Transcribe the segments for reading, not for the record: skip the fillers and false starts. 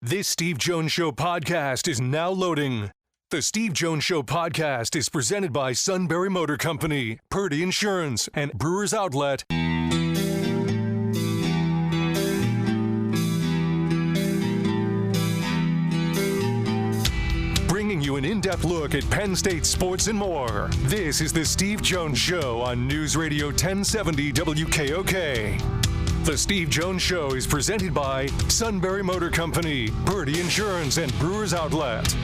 This Steve Jones Show podcast is now loading. The Steve Jones Show podcast is presented by Sunbury Motor Company, Purdy Insurance, and Brewers Outlet. Bringing you an in-depth look at Penn State sports and more. This is the Steve Jones Show on News Radio 1070 WKOK. The Steve Jones Show is presented by Sunbury Motor Company, Purdy Insurance, and Brewers Outlet.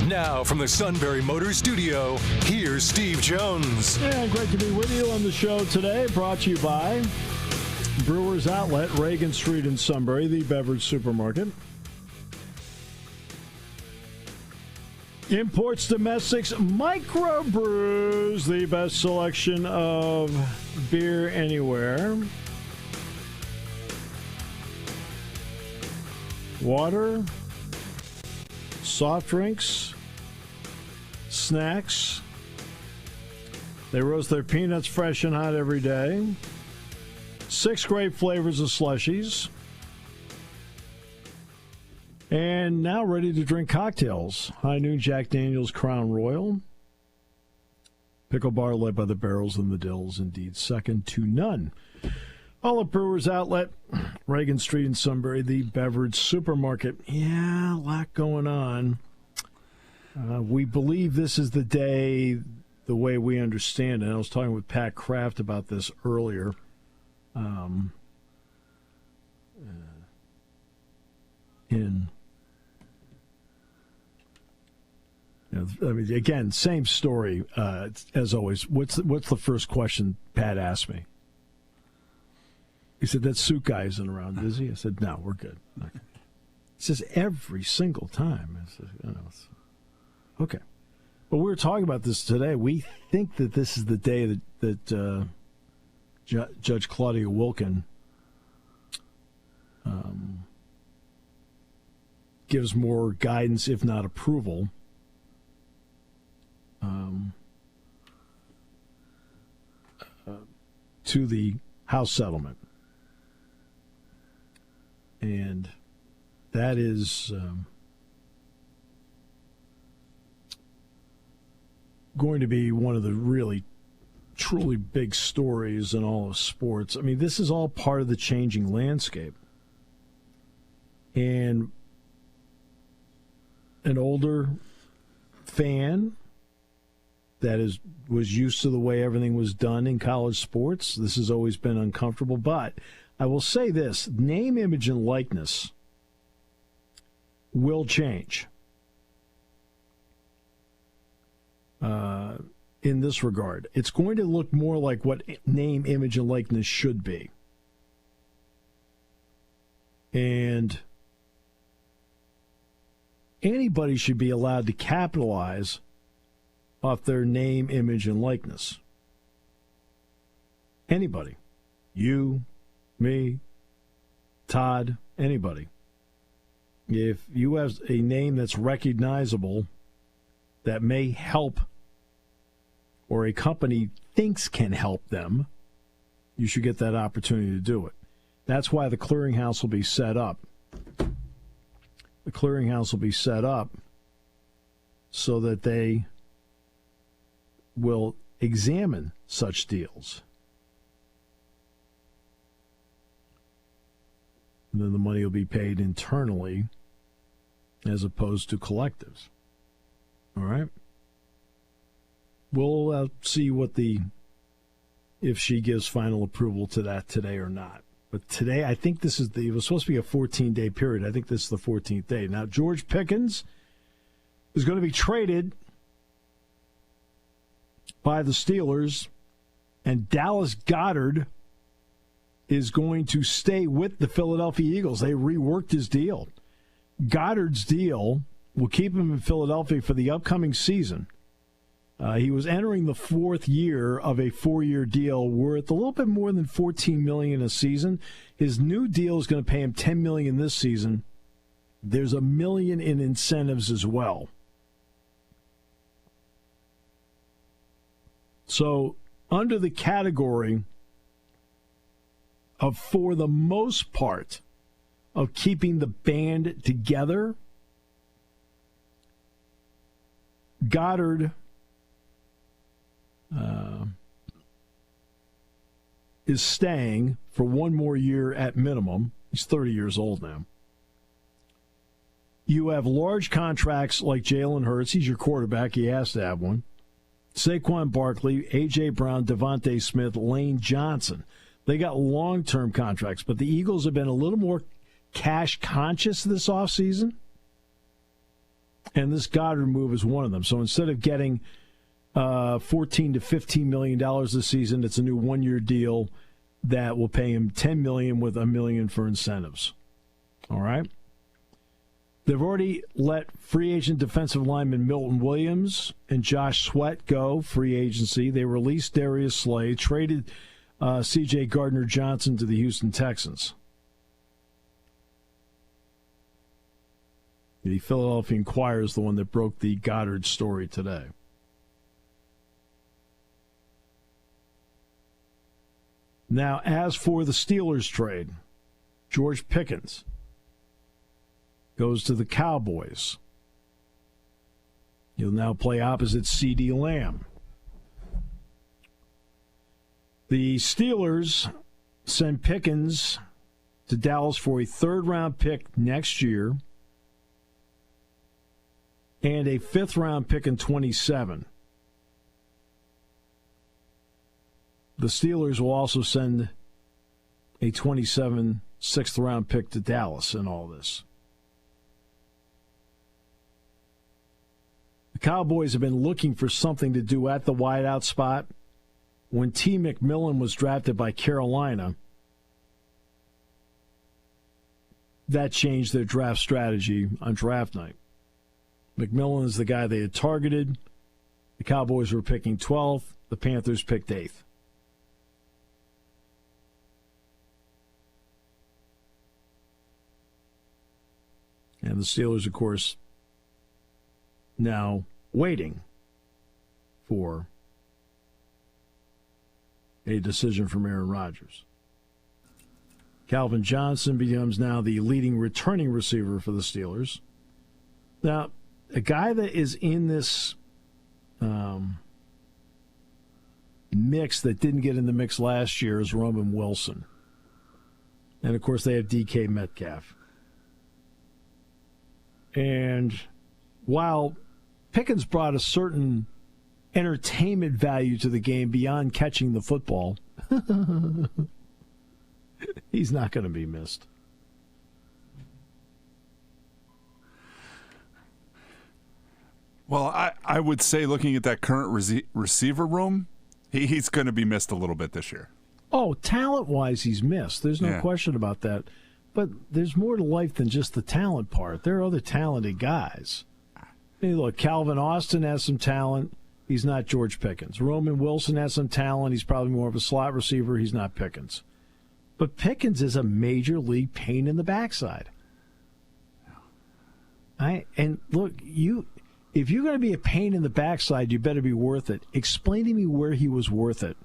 Now, from the Sunbury Motor Studio, here's Steve Jones. Yeah, great to be with you on the show today. Brought to you by Brewers Outlet, Reagan Street in Sunbury, the beverage supermarket. Imports, domestics, microbrews, the best selection of beer anywhere. Water, soft drinks, snacks. They roast their peanuts fresh and hot every day. 6 great flavors of slushies. And now ready to drink cocktails. High Noon Jack Daniel's Crown Royal. Pickle Bar led by the Barrels and the Dills, indeed second to none. All at Brewers Outlet, Reagan Street in Sunbury, the beverage supermarket. Yeah, a lot going on. We believe this is the day, the way we understand it. I was talking with Pat Kraft about this earlier. Again, same story as always. What's the first question Pat asked me? He said, that suit guy isn't around, is he? I said, no, we're good. Okay. He says, every single time. I said, okay. But we were talking about this today. We think that this is the day that Judge Claudia Wilken gives more guidance, if not approval, to the House settlement. And that is going to be one of the really, truly big stories in all of sports. I mean, this is all part of the changing landscape. And an older fan that was used to the way everything was done in college sports, this has always been uncomfortable. But I will say this, name, image, and likeness will change in this regard. It's going to look more like what name, image, and likeness should be. And anybody should be allowed to capitalize off their name, image, and likeness. Anybody. You, me, Todd, anybody. If you have a name that's recognizable that may help, or a company thinks can help them, you should get that opportunity to do it. That's why the clearinghouse will be set up. The clearinghouse will be set up so that they will examine such deals. And then the money will be paid internally as opposed to collectives. All right? We'll see if she gives final approval to that today or not. But today, I think it was supposed to be a 14-day period. I think this is the 14th day. Now, George Pickens is going to be traded by the Steelers, and Dallas Goedert is going to stay with the Philadelphia Eagles. They reworked his deal. Goddard's deal will keep him in Philadelphia for the upcoming season. He was entering the 4th year of a 4-year deal worth a little bit more than $14 million a season. His new deal is going to pay him $10 million this season. There's $1 million in incentives as well. So under the category of, for the most part, of keeping the band together. Goedert is staying for one more year at minimum. He's 30 years old now. You have large contracts like Jalen Hurts. He's your quarterback. He has to have one. Saquon Barkley, A.J. Brown, Devontae Smith, Lane Johnson. They got long-term contracts, but the Eagles have been a little more cash conscious this offseason, and this Goedert move is one of them. So instead of getting $14 to $15 million this season, it's a new one-year deal that will pay him $10 million with $1 million for incentives. All right? They've already let free agent defensive lineman Milton Williams and Josh Sweat go, free agency. They released Darius Slay, traded C.J. Gardner-Johnson to the Houston Texans. The Philadelphia Inquirer is the one that broke the Goedert story today. Now, as for the Steelers trade, George Pickens goes to the Cowboys. He'll now play opposite C.D. Lamb. The Steelers send Pickens to Dallas for a third-round pick next year and a fifth-round pick in 27. The Steelers will also send a 27 sixth-round pick to Dallas in all this. The Cowboys have been looking for something to do at the wideout spot. When T. McMillan was drafted by Carolina, that changed their draft strategy on draft night. McMillan is the guy they had targeted. The Cowboys were picking 12th. The Panthers picked 8th. And the Steelers, of course, now waiting for a decision from Aaron Rodgers. Calvin Johnson becomes now the leading returning receiver for the Steelers. Now, a guy that is in this mix that didn't get in the mix last year is Roman Wilson. And, of course, they have DK Metcalf. And while Pickens brought a certain entertainment value to the game beyond catching the football, he's not going to be missed. Well, I would say looking at that current receiver room, he's going to be missed a little bit this year. Oh, talent-wise, he's missed. There's no question about that. But there's more to life than just the talent part. There are other talented guys. I mean, look, Calvin Austin has some talent. He's not George Pickens. Roman Wilson has some talent. He's probably more of a slot receiver. He's not Pickens. But Pickens is a major league pain in the backside. And look, if you're going to be a pain in the backside, you better be worth it. Explain to me where he was worth it.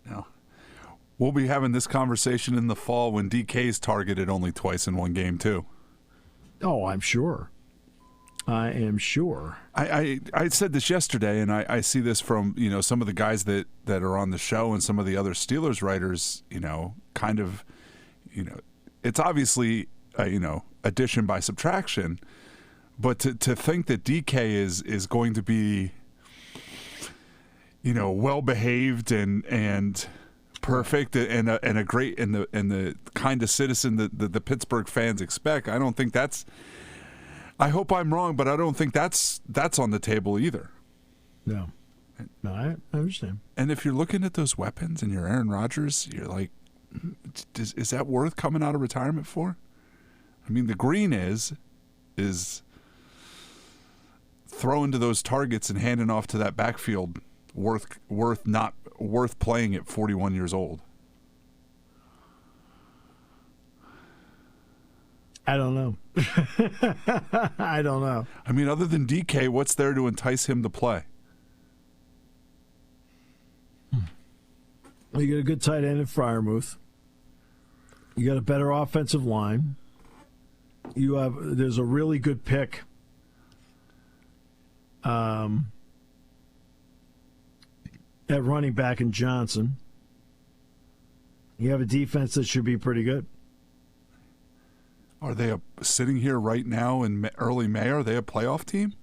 No. We'll be having this conversation in the fall when DK's targeted only twice in one game, too. Oh, I'm sure. I am sure. I said this yesterday, and I see this from some of the guys that are on the show and some of the other Steelers writers. Kind of, it's obviously addition by subtraction, but to think that DK is going to be well behaved and perfect and a great and the kind of citizen that the Pittsburgh fans expect, I don't think that's. I hope I'm wrong, but I don't think that's on the table either. No, I understand. And if you're looking at those weapons and you're Aaron Rodgers, you're like, is that worth coming out of retirement for? I mean, the green is throwing to those targets and handing off to that backfield not worth playing at 41 years old. I don't know. I don't know. I mean, other than DK, what's there to entice him to play? Well, you got a good tight end in Freiermuth. You got a better offensive line. There's a really good pick. At running back in Johnson. You have a defense that should be pretty good. Are they sitting here right now in early May? Are they a playoff team?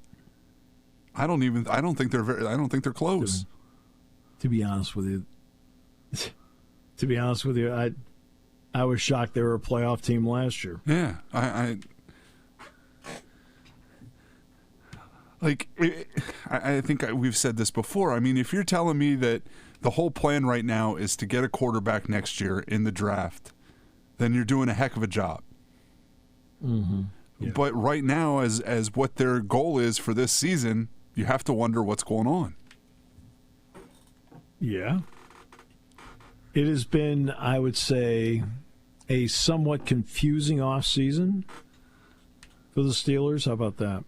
I don't think they're close. To be honest with you, I was shocked they were a playoff team last year. Yeah, I think we've said this before. I mean, if you're telling me that the whole plan right now is to get a quarterback next year in the draft, then you're doing a heck of a job. Mm-hmm. Yeah. But right now, as what their goal is for this season, you have to wonder what's going on. Yeah. It has been, I would say, a somewhat confusing offseason for the Steelers. How about that?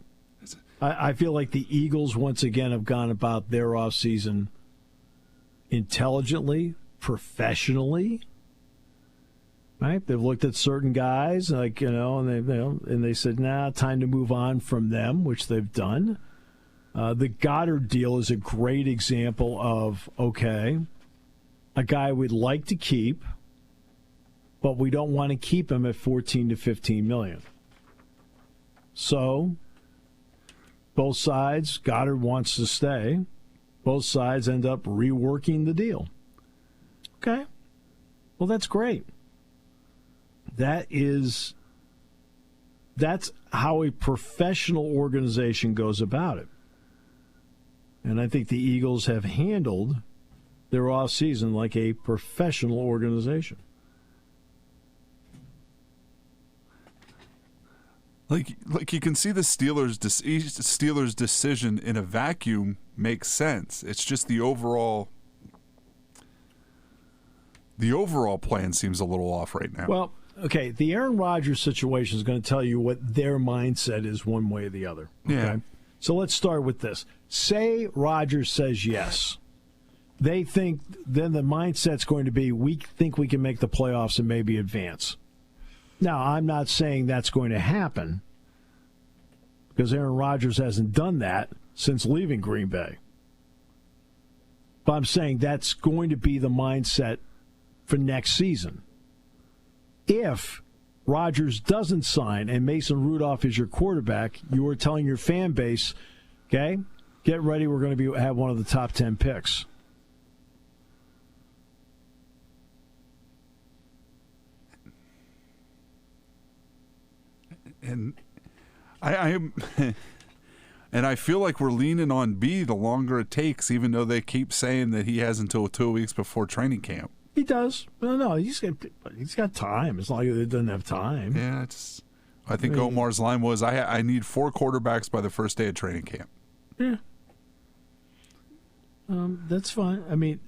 I feel like the Eagles, once again, have gone about their offseason intelligently, professionally. Right? They've looked at certain guys, and they said, "Nah, time to move on from them," which they've done. The Goedert deal is a great example of, okay, a guy we'd like to keep, but we don't want to keep him at $14 to $15 million. So both sides, Goedert wants to stay. Both sides end up reworking the deal. Okay. Well, that's great. That's how a professional organization goes about it. And I think the Eagles have handled their offseason like a professional organization. Like you can see the Steelers' decision in a vacuum makes sense. It's just the overall plan seems a little off right now. Well, okay, the Aaron Rodgers situation is going to tell you what their mindset is one way or the other. Okay? Yeah. So let's start with this. Say Rodgers says yes. They think then the mindset's going to be, we think we can make the playoffs and maybe advance. Now, I'm not saying that's going to happen because Aaron Rodgers hasn't done that since leaving Green Bay. But I'm saying that's going to be the mindset for next season. If Rodgers doesn't sign and Mason Rudolph is your quarterback, you are telling your fan base, okay, get ready, we're going to have one of the top 10 picks. And I feel like we're leaning on B the longer it takes, even though they keep saying that he has until 2 weeks before training camp. He does. No, he's got time. It's not like he doesn't have time. Yeah, I think Omar's line was, I need 4 quarterbacks by the first day of training camp. Yeah. That's fine. I mean,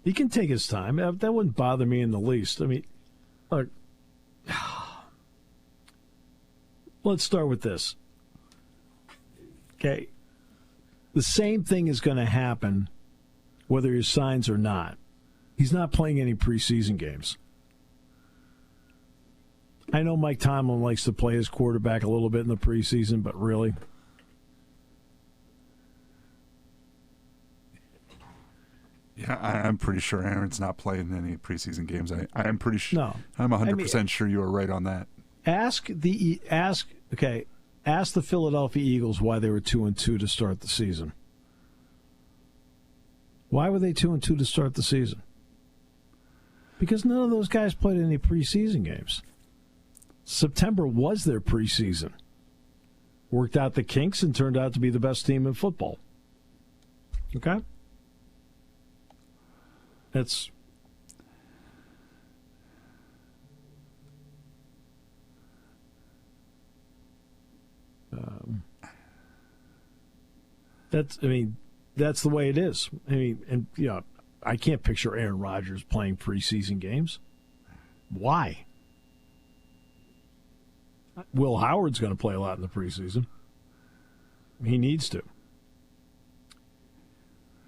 he can take his time. That wouldn't bother me in the least. I mean, look, let's start with this. Okay. The same thing is going to happen whether he signs or not. He's not playing any preseason games. I know Mike Tomlin likes to play his quarterback a little bit in the preseason, but really? Yeah, I'm pretty sure Aaron's not playing any preseason games. I'm pretty sure. No. I'm 100% sure you are right on that. Ask the Philadelphia Eagles why they were 2-2 to start the season. Why were they 2-2 to start the season? Because none of those guys played any preseason games. September was their preseason. Worked out the kinks and turned out to be the best team in football. Okay? That's that's the way it is. I mean, and I can't picture Aaron Rodgers playing preseason games. Why? Will Howard's going to play a lot in the preseason. He needs to.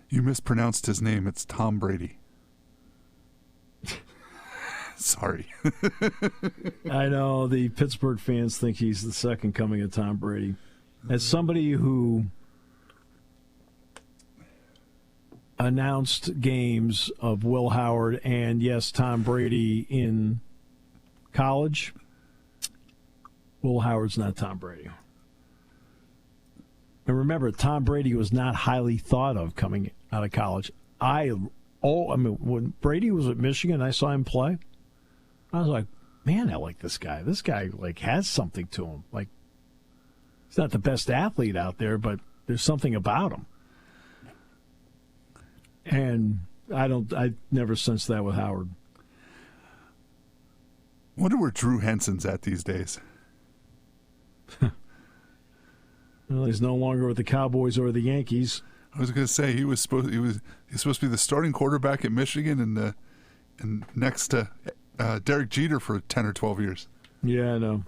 You mispronounced his name. It's Tom Brady. Sorry. I know the Pittsburgh fans think he's the second coming of Tom Brady. As somebody who announced games of Will Howard and, yes, Tom Brady in college, Will Howard's not Tom Brady. And remember, Tom Brady was not highly thought of coming out of college. When Brady was at Michigan, I saw him play. I was like, man, I like this guy. This guy has something to him. Like, he's not the best athlete out there, but there's something about him. And I never sensed that with Howard. Wonder where Drew Henson's at these days. Well, he's no longer with the Cowboys or the Yankees. I was going to say he was supposed to be the starting quarterback at Michigan and next to Derek Jeter for 10 or 12 years. Yeah, I know.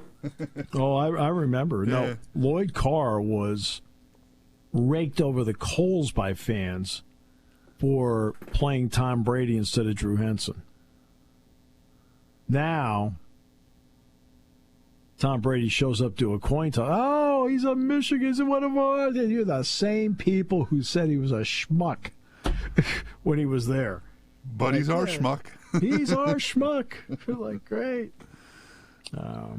I remember. Yeah. No, Lloyd Carr was raked over the coals by fans for playing Tom Brady instead of Drew Henson. Now, Tom Brady shows up to a coin toss. Oh, he's a Michigan. He's one of ours. And you're the same people who said he was a schmuck when he was there. But he's our schmuck. He's our schmuck. We're like, great. All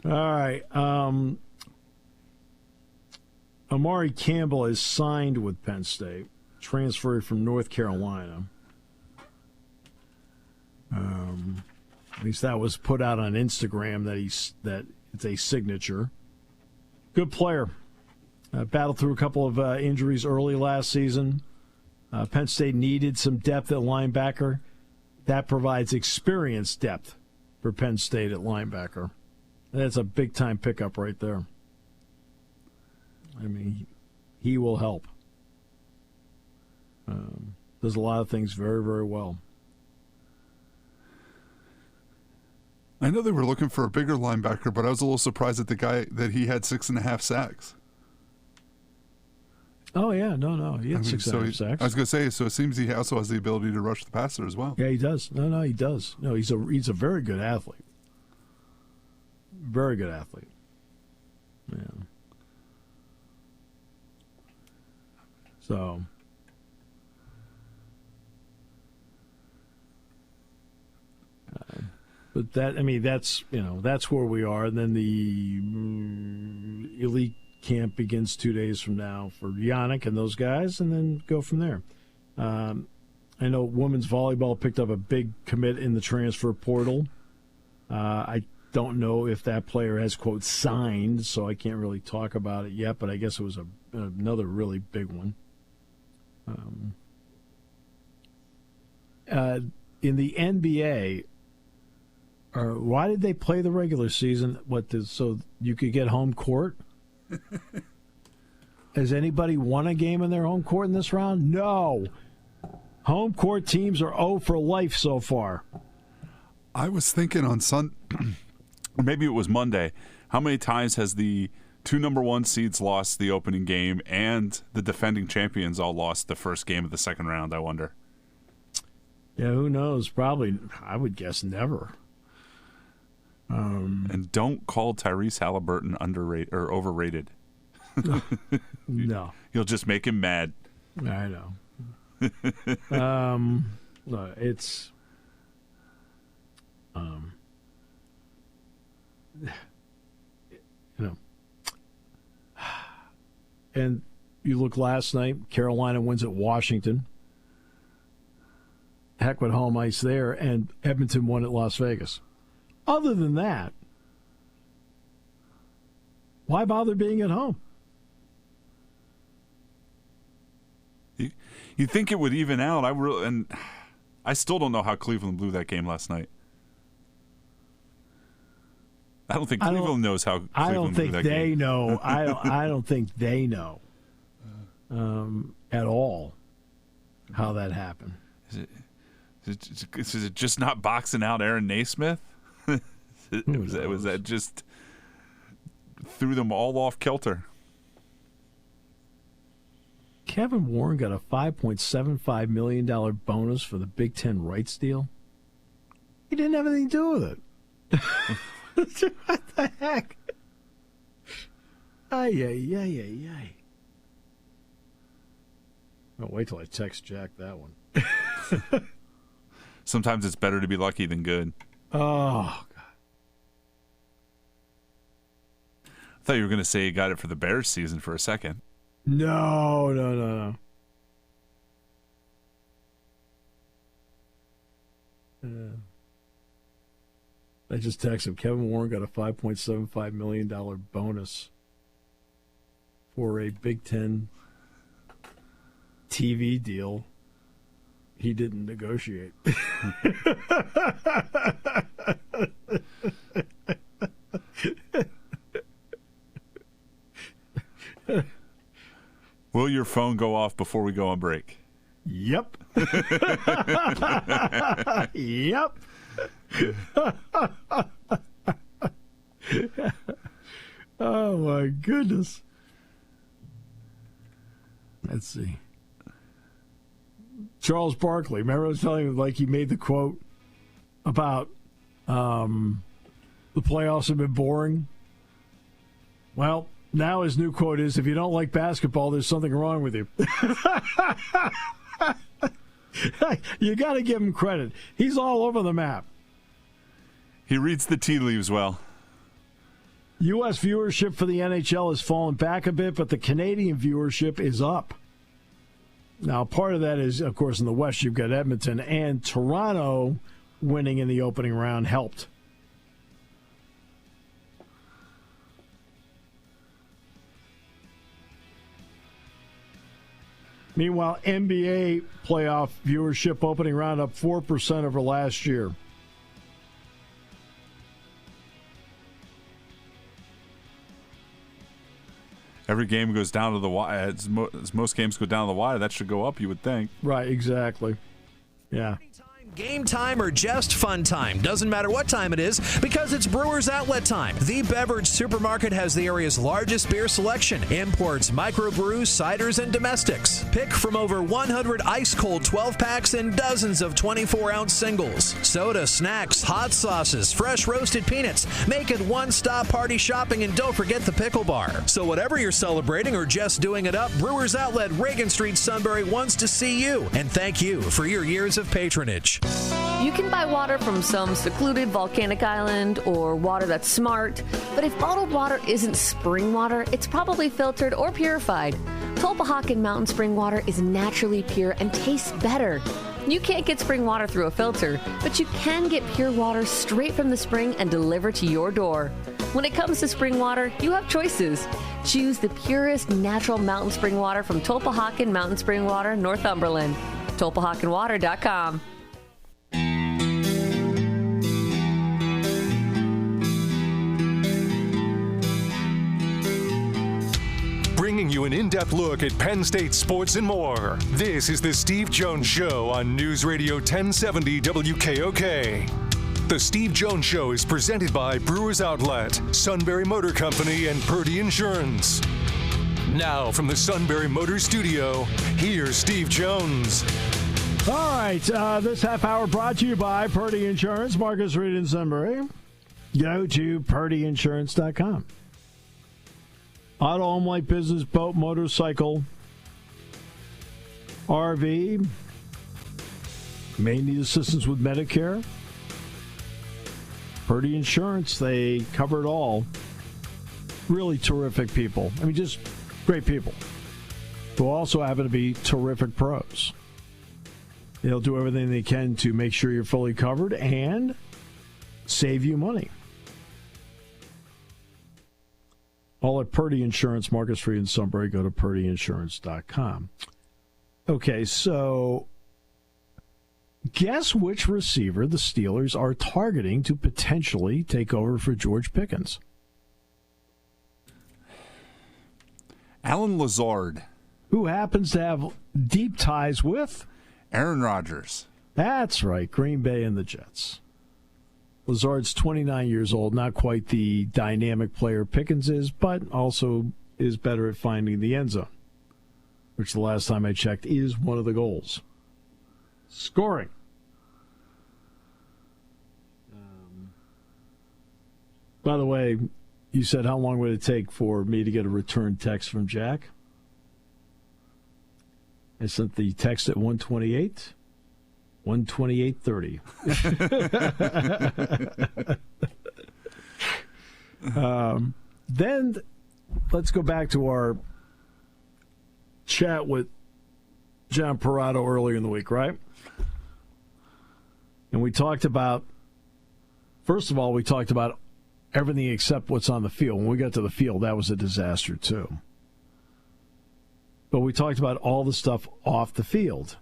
right. Amare Campbell is signed with Penn State, transferred from North Carolina. At least that was put out on Instagram that it's a signature. Good player. Battled through a couple of injuries early last season. Penn State needed some depth at linebacker. That provides experience depth for Penn State at linebacker. That's a big-time pickup right there. I mean, he will help. Does a lot of things very, very well. I know they were looking for a bigger linebacker, but I was a little surprised at the guy that he had 6.5 sacks. Oh, yeah. No. He had 6.5 sacks. I was going to say, so it seems he also has the ability to rush the passer as well. Yeah, he does. No, he does. No, he's a very good athlete. Very good athlete. Yeah. So. But that's where we are. And then the elite camp begins 2 days from now for Yannick and those guys, and then go from there. I know women's volleyball picked up a big commit in the transfer portal. I don't know if that player has, quote, signed, so I can't really talk about it yet, but I guess it was another really big one. In the NBA, why did they play the regular season? So you could get home court? Has anybody won a game in their home court in this round? No. Home court teams are 0 for life so far. I was thinking on or maybe it was Monday, how many times has the 2 number 1 seeds lost the opening game and the defending champions all lost the first game of the second round, I wonder? Yeah, who knows? Probably, I would guess never. And don't call Tyrese Halliburton underrated or overrated. No. You'll just make him mad. I know. It's and you look last night, Carolina wins at Washington. Heck with home ice there, and Edmonton won at Las Vegas. Other than that, why bother being at home? You think it would even out? I still don't know how Cleveland blew that game last night. I don't think Cleveland knows how Cleveland blew that game. They know. I don't think they know at all how that happened. Is it just not boxing out Aaron Naismith? Was that just threw them all off kilter? Kevin Warren got a $5.75 million bonus for the Big Ten rights deal. He didn't have anything to do with it. What the heck? Ay. I'll wait till I text Jack that one. Sometimes it's better to be lucky than good. Oh, God. I thought you were going to say you got it for the Bears season for a second. No. I just texted him. Kevin Warren got a $5.75 million bonus for a Big Ten TV deal he didn't negotiate. Will your phone go off before we go on break? Yep. Yep. Oh, my goodness. Let's see. Charles Barkley. Remember I was telling you, like, he made the quote about the playoffs have been boring? Well, now his new quote is, if you don't like basketball, there's something wrong with you. You got to give him credit. He's all over the map. He reads the tea leaves well. U.S. viewership for the NHL has fallen back a bit, but the Canadian viewership is up. Now, part of that is, of course, in the West, you've got Edmonton, and Toronto winning in the opening round helped. Meanwhile, NBA playoff viewership opening round up 4% over last year. Every game goes down to the wire. As most games go down to the wire, that should go up, you would think. Right, exactly. Yeah. Game time or just fun time. Doesn't matter what time it is because it's Brewers Outlet time. The beverage supermarket has the area's largest beer selection. Imports, microbrews, ciders, and domestics. Pick from over 100 ice-cold 12-packs and dozens of 24-ounce singles. Soda, snacks, hot sauces, fresh roasted peanuts. Make it one-stop party shopping, and don't forget the pickle bar. So whatever you're celebrating or just doing it up, Brewers Outlet, Reagan Street, Sunbury wants to see you. And thank you for your years of patronage. You can buy water from some secluded volcanic island or water that's smart, but if bottled water isn't spring water, it's probably filtered or purified. Tulpehocken Mountain Spring water is naturally pure and tastes better. You can't get spring water through a filter, but you can get pure water straight from the spring and delivered to your door. When it comes to spring water, you have choices. Choose the purest natural mountain spring water from Tulpehocken Mountain Spring Water, Northumberland. TulpehockenWater.com. Bringing you an in-depth look at Penn State sports and more. This is the Steve Jones Show on News Radio 1070 WKOK. The Steve Jones Show is presented by Brewers Outlet, Sunbury Motor Company, and Purdy Insurance. Now, from the Sunbury Motor Studio, here's Steve Jones. All right, this half hour brought to you by Purdy Insurance, Marcus Reed in Sunbury. Go to purdyinsurance.com. Auto, home, light, business, boat, motorcycle, RV. May need assistance with Medicare. Purdy Insurance, they cover it all. Really terrific people. I mean, just great people who also happen to be terrific pros. They'll do everything they can to make sure you're fully covered and save you money. All at Purdy Insurance, Marcus Free in Sunbury. Go to purdyinsurance.com. Okay, so guess which receiver the Steelers are targeting to potentially take over for George Pickens? Alan Lazard. Who happens to have deep ties with? Aaron Rodgers. That's right, Green Bay and the Jets. Lazard's 29 years old, not quite the dynamic player Pickens is, but also is better at finding the end zone, which the last time I checked is one of the goals. Scoring. By the way, you said how long would it take for me to get a return text from Jack? I sent the text at 1:28, 1:28:30. Then let's go back to our chat with John Parado earlier in the week, right? And we talked about, first of all, we talked about everything except what's on the field. When we got to the field, that was a disaster too. But we talked about all the stuff off the field.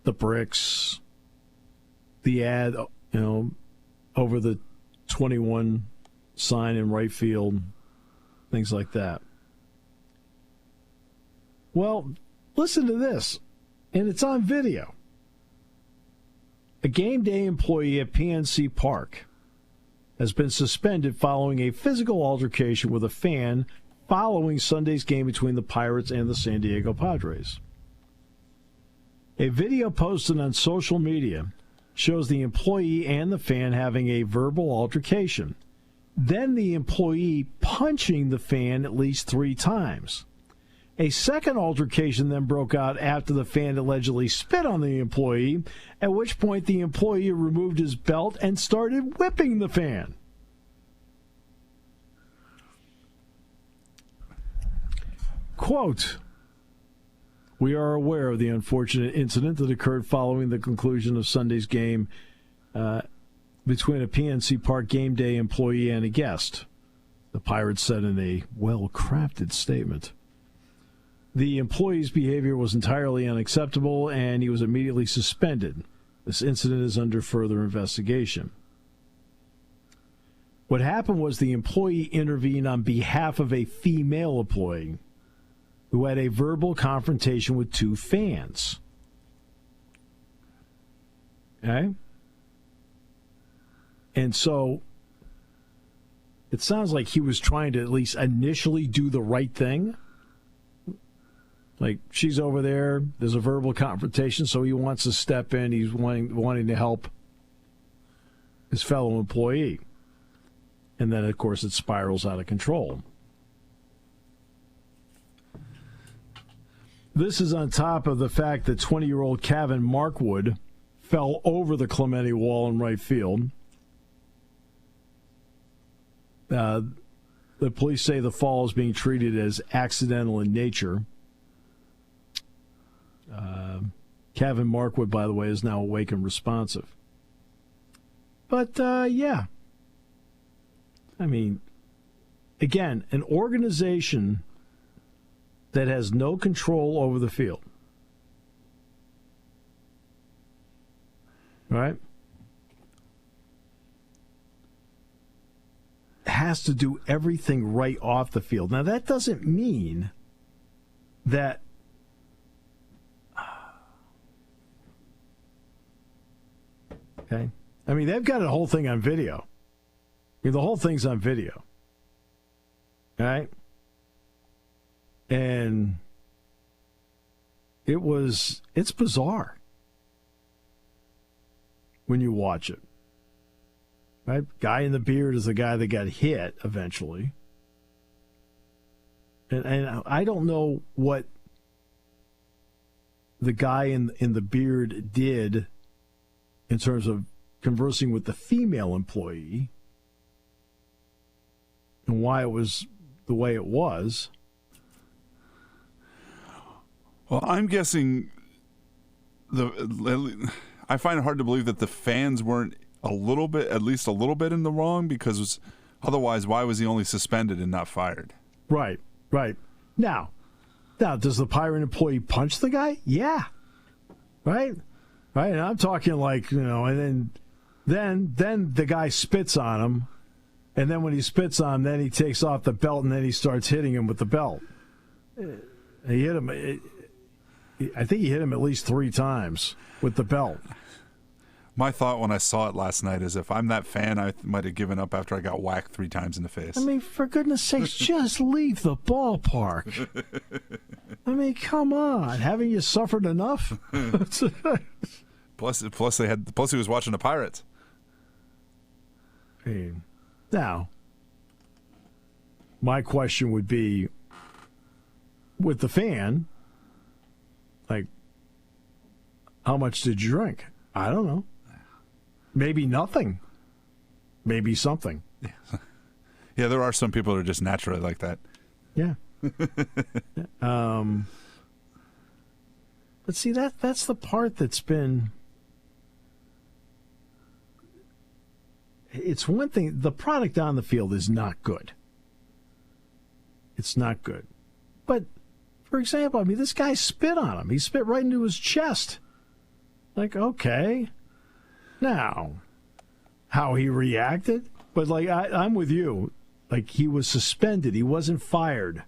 The bricks, the ad, over the 21 sign in right field, things like that. Well, listen to this, and it's on video. A game day employee at PNC Park has been suspended following a physical altercation with a fan following Sunday's game between the Pirates and the San Diego Padres. A video posted on social media shows the employee and the fan having a verbal altercation, then the employee punching the fan at least 3 times. A second altercation then broke out after the fan allegedly spit on the employee, at which point the employee removed his belt and started whipping the fan. Quote, "We are aware of the unfortunate incident that occurred following the conclusion of Sunday's game between a PNC Park game day employee and a guest," the Pirates said in a well-crafted statement. "The employee's behavior was entirely unacceptable, and he was immediately suspended. This incident is under further investigation." What happened was the employee intervened on behalf of a female employee who had a verbal confrontation with 2 fans. Okay? And so it sounds like he was trying to at least initially do the right thing. Like, she's over there, there's a verbal confrontation, so he wants to step in, he's wanting to help his fellow employee. And then, of course, it spirals out of control. This is on top of the fact that 20-year-old Kevin Markwood fell over the Clemente wall in right field. The police say the fall is being treated as accidental in nature. Kevin Markwood, by the way, is now awake and responsive. But, yeah. I mean, again, an organization that has no control over the field. Right? Has to do everything right off the field. Now, that doesn't mean that okay? I mean, they've got a whole thing on video. I mean, the whole thing's on video. All right? And it's bizarre when you watch it. Right? Guy in the beard is the guy that got hit eventually. And I don't know what the guy in the beard did in terms of conversing with the female employee and why it was the way it was. Well, I'm guessing I find it hard to believe that the fans weren't at least a little bit in the wrong, because otherwise, why was he only suspended and not fired? Right. Now, does the Pirate employee punch the guy? Yeah. Right. And I'm talking like, and then the guy spits on him, and then when he spits on him, then he takes off the belt and then he starts hitting him with the belt. He hit him. I think he hit him at least 3 times with the belt. My thought when I saw it last night is, if I'm that fan, I might have given up after I got whacked 3 times in the face. I mean, for goodness sakes, just leave the ballpark. I mean, come on. Haven't you suffered enough? Plus he was watching the Pirates. Now, my question would be, with the fan, like, how much did you drink? I don't know. Maybe nothing. Maybe something. Yeah, there are some people that are just naturally like that. Yeah. But see, that's the part that's been... It's one thing. The product on the field is not good. It's not good. But, for example, I mean, this guy spit on him. He spit right into his chest. Like, okay. Now, how he reacted? But, like, I'm with you. Like, he was suspended. He wasn't fired.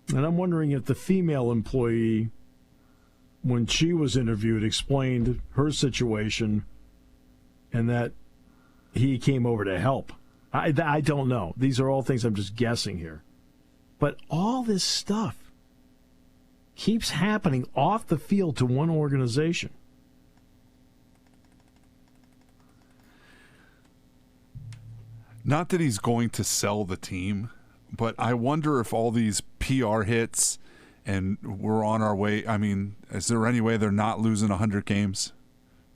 And I'm wondering if the female employee, when she was interviewed, explained her situation and that he came over to help. I don't know. These are all things I'm just guessing here. But all this stuff keeps happening off the field to one organization. Not that he's going to sell the team, but I wonder if all these PR hits and we're on our way. I mean, is there any way they're not losing 100 games?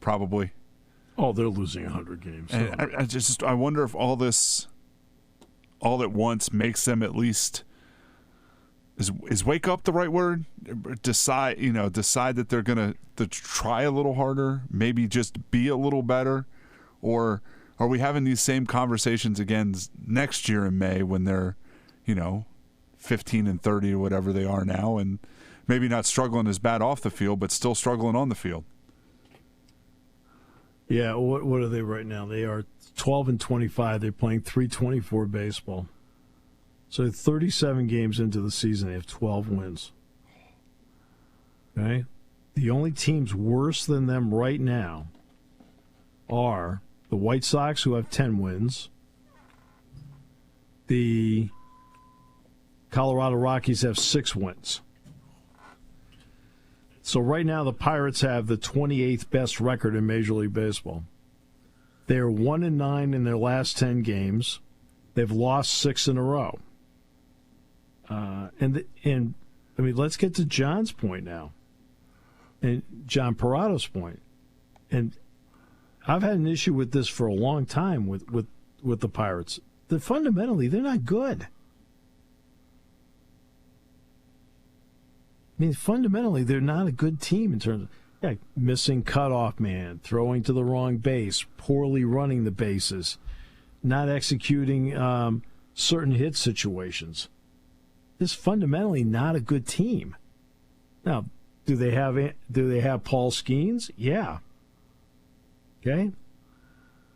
Probably. Oh, they're losing 100 games. So. And I wonder if all this, all at once, makes them at least, is wake up the right word? Decide that they're going to try a little harder, maybe just be a little better, or are we having these same conversations again next year in May when they're, 15 and 30 or whatever they are now, and maybe not struggling as bad off the field, but still struggling on the field? Yeah, what are they right now? They are 12 and 25. They're playing .324 baseball. So 37 games into the season, they have 12 wins. Okay? The only teams worse than them right now are the White Sox, who have 10 wins. The Colorado Rockies have 6 wins. So right now the Pirates have the 28th best record in Major League Baseball. They are 1-9 in their last 10 games. They've lost 6 in a row. And I mean, let's get to John's point now, and John Parato's point. And I've had an issue with this for a long time with the Pirates. Fundamentally, they're not good. I mean, fundamentally, they're not a good team in terms of missing cutoff man, throwing to the wrong base, poorly running the bases, not executing certain hit situations. This is fundamentally not a good team. Now, do they have Paul Skeens? Yeah. Okay.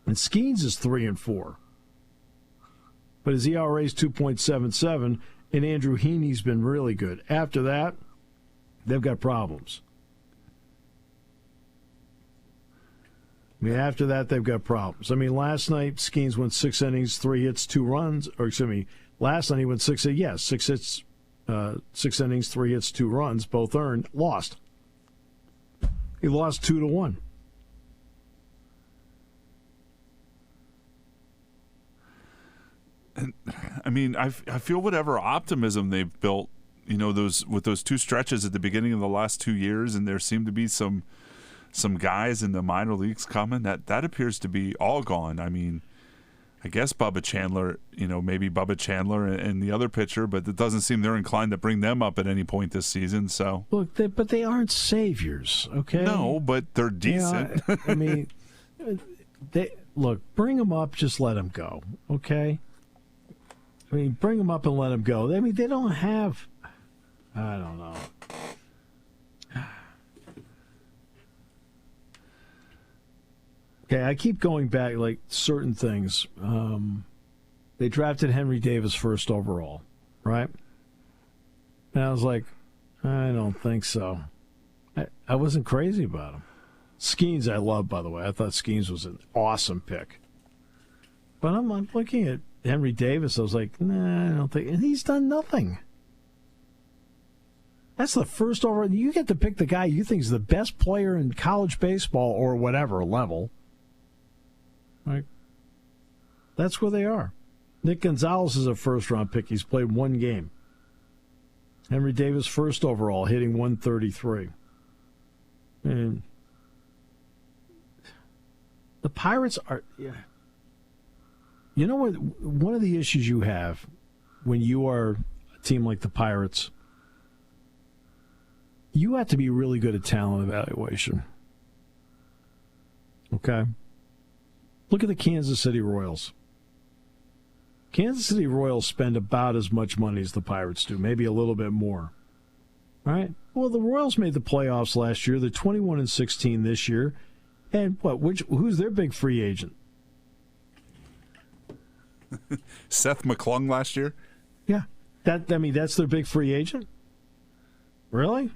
And Skeens is 3-4, but his ERA is 2.77, and Andrew Heaney's been really good. After that, they've got problems. I mean, after that, they've got problems. I mean, last night, Skeens went 6 innings, 3 hits, 2 runs. Or, excuse me, last night he went 6 hits, 6 innings, 3 hits, 2 runs, both earned, lost. He lost 2-1. And, I mean, I feel whatever optimism they've built, those 2 stretches at the beginning of the last 2 years, and there seem to be some guys in the minor leagues coming, that appears to be all gone. I mean, I guess Bubba Chandler, maybe Bubba Chandler and the other pitcher, but it doesn't seem they're inclined to bring them up at any point this season. So look, but they aren't saviors, okay? No, but they're decent. I mean, bring them up, just let them go, okay? I mean, bring them up and let them go. I mean, they don't have, I don't know. Okay, I keep going back, like, certain things. They drafted Henry Davis first overall, right? And I was like, I don't think so. I wasn't crazy about him. Skeens I love, by the way. I thought Skeens was an awesome pick. But I'm looking at Henry Davis, I was like, nah, I don't think. And he's done nothing. That's the first overall. You get to pick the guy you think is the best player in college baseball or whatever level. Right? That's where they are. Nick Gonzalez is a first-round pick. He's played one game. Henry Davis, first overall, hitting 133. And the Pirates are... Yeah. You know what? One of the issues you have when you are a team like the Pirates, you have to be really good at talent evaluation. Okay? Look at the Kansas City Royals. Kansas City Royals spend about as much money as the Pirates do, maybe a little bit more. All right? Well, the Royals made the playoffs last year. They're 21-16 this year. And who's their big free agent? Seth McClung last year? Yeah. That's their big free agent? Really?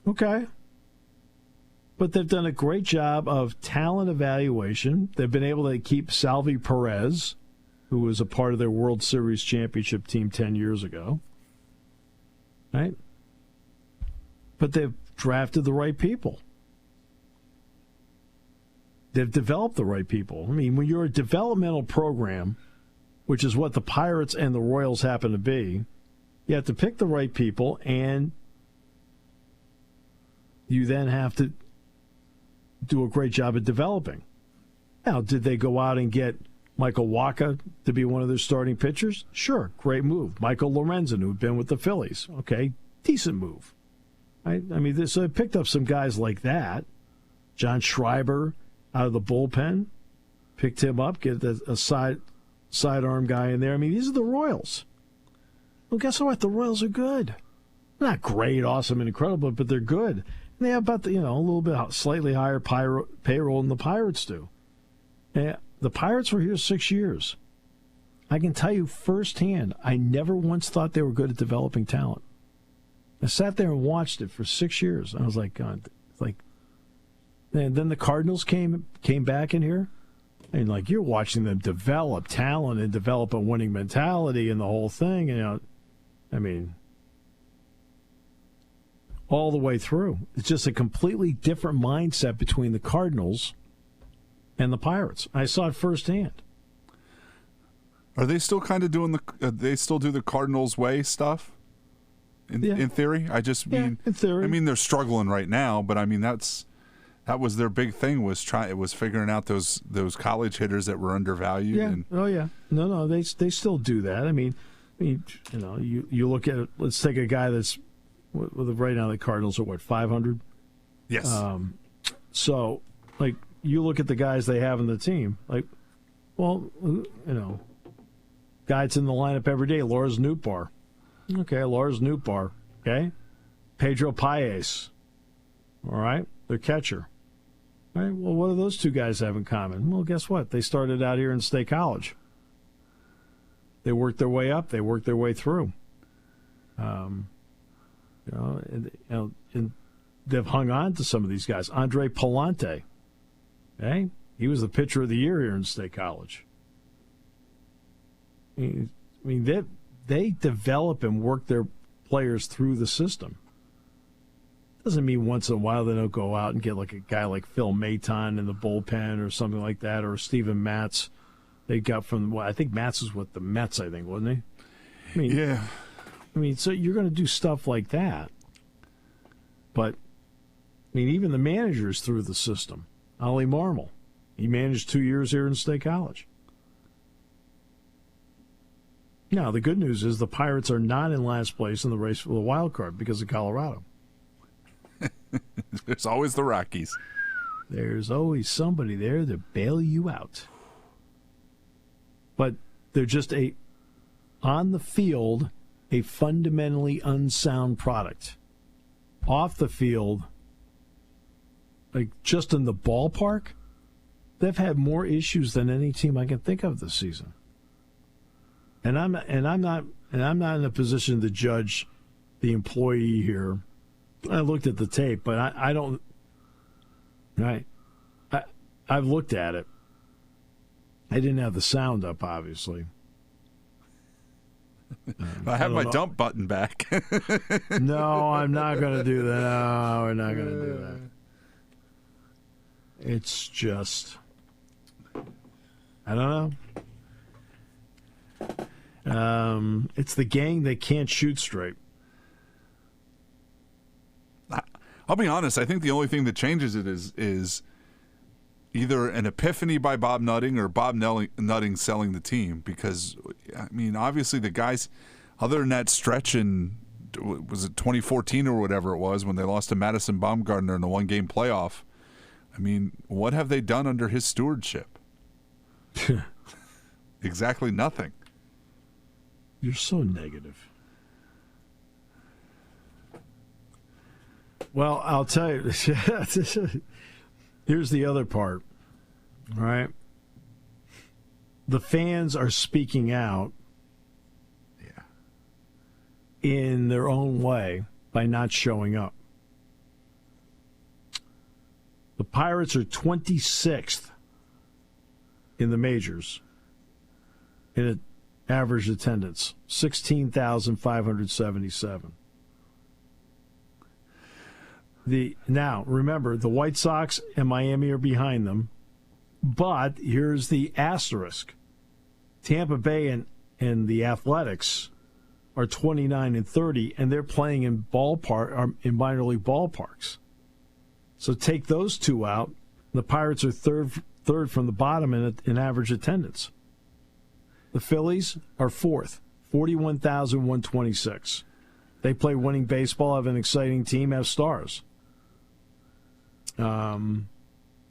Okay. But they've done a great job of talent evaluation. They've been able to keep Salvi Perez, who was a part of their World Series championship team 10 years ago. Right? But they've drafted the right people. They've developed the right people. I mean, when you're a developmental program, which is what the Pirates and the Royals happen to be, you have to pick the right people, and you then have to do a great job at developing. Now, did they go out and get Michael Wacha to be one of their starting pitchers? Sure, great move. Michael Lorenzen, who'd been with the Phillies. Okay, decent move. Right? I mean, so they picked up some guys like that. John Schreiber out of the bullpen, picked him up, get a sidearm guy in there. I mean, these are the Royals. Well, guess what? The Royals are good. Not great, awesome, and incredible, but they're good. And they have about a little bit slightly higher payroll than the Pirates do. And the Pirates were here 6 years. I can tell you firsthand, I never once thought they were good at developing talent. I sat there and watched it for 6 years. I was like, God, and then the Cardinals came back in here, and you're watching them develop talent and develop a winning mentality and the whole thing. I mean, all the way through. It's just a completely different mindset between the Cardinals and the Pirates. I saw it firsthand. Are they still kind of doing they still do the Cardinals way stuff? In theory? In theory. I mean, they're struggling right now, but I mean, that was their big thing, was figuring out those college hitters that were undervalued. Yeah. No, they still do that. I mean, you look at it. Let's take a guy that's right now the Cardinals are 500. Yes. So you look at the guys they have in the team. Guy that's in the lineup every day, Lars Nootbaar. Okay, Lars Nootbaar. Okay, Pedro Paez. All right, their catcher. All right, well, what do those two guys have in common? Well, guess what? They started out here in State College. They worked their way up. They worked their way through. And they've hung on to some of these guys. Andre Palante. Okay, he was the pitcher of the year here in State College. I mean, they develop and work their players through the system. Doesn't mean once in a while they don't go out and get a guy like Phil Maton in the bullpen or something like that, or Steven Matz. They got from, I think Matz was with the Mets, I think, wasn't he? I mean, yeah. I mean, so you're going to do stuff like that. But, I mean, even the managers through the system. Ollie Marmol. He managed 2 years here in State College. Now, the good news is the Pirates are not in last place in the race for the wild card because of Colorado. There's always the Rockies. There's always somebody there to bail you out. But they're just on the field, a fundamentally unsound product. Off the field, just in the ballpark, they've had more issues than any team I can think of this season. And I'm not in a position to judge the employee here. I looked at the tape, but I don't. Right, I've looked at it. I didn't have the sound up, obviously. I have my dump button back. No, I'm not going to do that. No, we're not going to do that. It's just, I don't know. It's the gang that can't shoot straight. I'll be honest. I think the only thing that changes it is either an epiphany by Bob Nutting or Bob Nutting selling the team. Because, I mean, obviously the guys, other than that stretch in, was it 2014 or whatever it was, when they lost to Madison Bumgarner in the one-game playoff, I mean, what have they done under his stewardship? Exactly nothing. You're so negative. Well, I'll tell you. Here's the other part. All right. The fans are speaking out in their own way by not showing up. The Pirates are 26th in the majors in average attendance, 16,577. Now, remember, the White Sox and Miami are behind them, but here's the asterisk. Tampa Bay and the Athletics are 29 and 30, and they're playing in minor league ballparks. So take those two out. The Pirates are third from the bottom in average attendance. The Phillies are fourth, 41,126. They play winning baseball, have an exciting team, have stars. The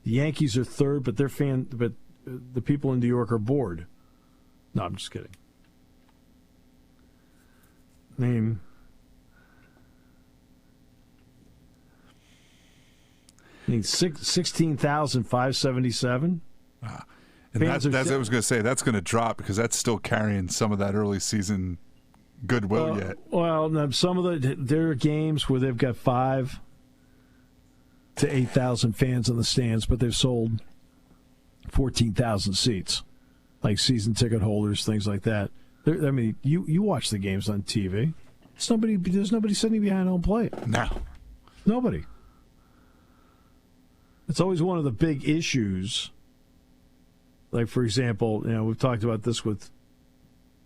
Yankees are third, but the people in New York are bored. No, I'm just kidding. I mean 16,577. And that's I was going to say, that's going to drop because that's still carrying some of that early season goodwill yet. Well, some of there are games where they've got 5,000 to 8,000 fans in the stands, but they've sold 14,000 seats, like season ticket holders, things like that. I mean, you watch the games on TV. There's nobody sitting behind home plate. No. Nobody. It's always one of the big issues. Like, for example, we've talked about this with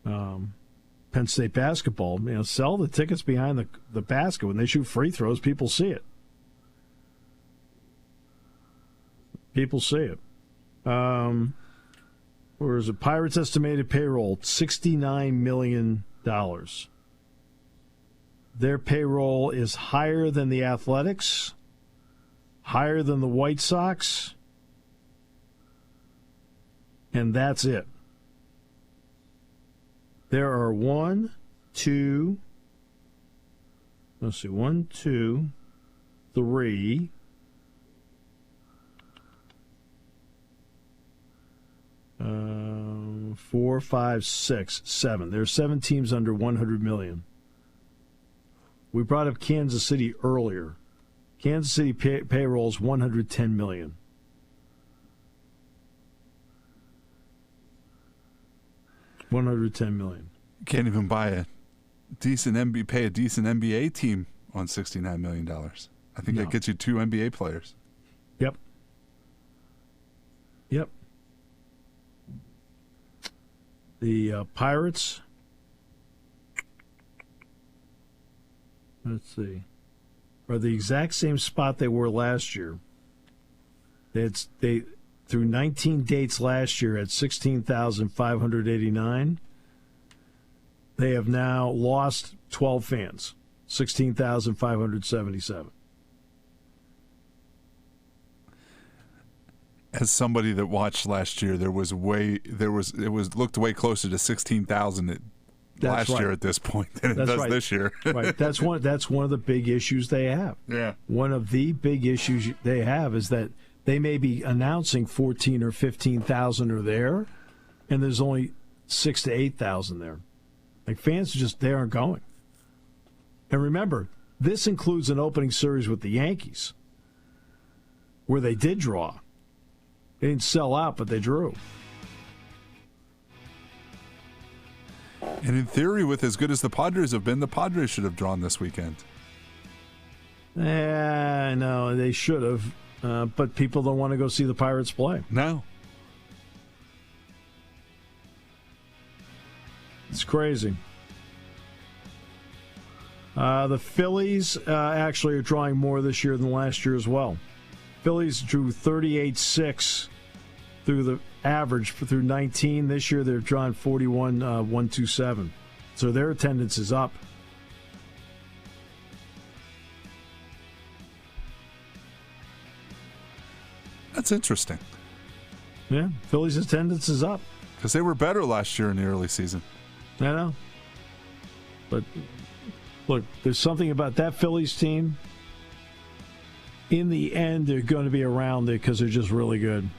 Penn State basketball. Sell the tickets behind the basket. When they shoot free throws, people see it. People see it. Whereas the Pirates' estimated payroll, $69 million. Their payroll is higher than the Athletics, higher than the White Sox, and that's it. There are 1, 2, 3, 4, 5, 6, 7. There are 7 teams under 100 million. We brought up Kansas City earlier. Kansas City payroll is $110 million. $110 million. Can't even buy a decent NBA team on $69 million. I think that gets you 2 NBA players. Yep. The Pirates, let's see, are the exact same spot they were last year. They through 19 dates last year at 16,589. They have now lost 12 fans, 16,577. As somebody that watched last year, it looked way closer to 16,000 last year at this point than it does this year. Right. That's one of the big issues they have. Yeah. One of the big issues they have is that they may be announcing 14 or 15,000 are there, and there's only 6,000 to 8,000 there. Like, fans they aren't going. And remember, this includes an opening series with the Yankees, where they did draw. They didn't sell out, but they drew. And in theory, with as good as the Padres have been, the Padres should have drawn this weekend. No, they should have. But people don't want to go see the Pirates play. No. It's crazy. The Phillies actually are drawing more this year than last year as well. Phillies drew 38-6 through the average through 19. This year they're drawing 41-127. So their attendance is up. That's interesting. Yeah, Phillies' attendance is up. Because they were better last year in the early season. I know. But, look, there's something about that Phillies team. In the end, they're going to be around it because they're just really good.